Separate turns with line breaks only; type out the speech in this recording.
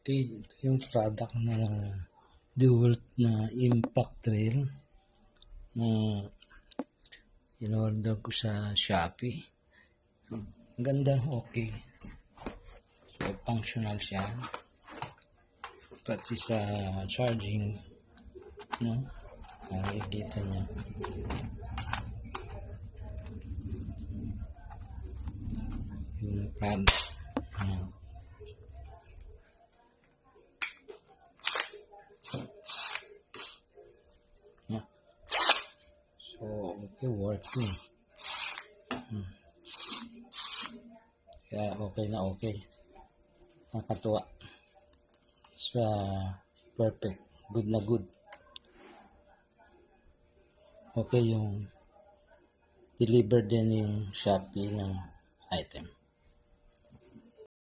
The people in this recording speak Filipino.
Okay, ito yung product na DeWalt na impact drill na in-order ko sa Shopee. Ang ganda, okay. So, functional siya. Pati sa charging, no? Nakikita niya. Yung pad. Ayan. So, okay, working. Kaya okay na okay. Nakakatuwa. So, perfect. Good na good. Okay yung deliver din yung Shopee ng item.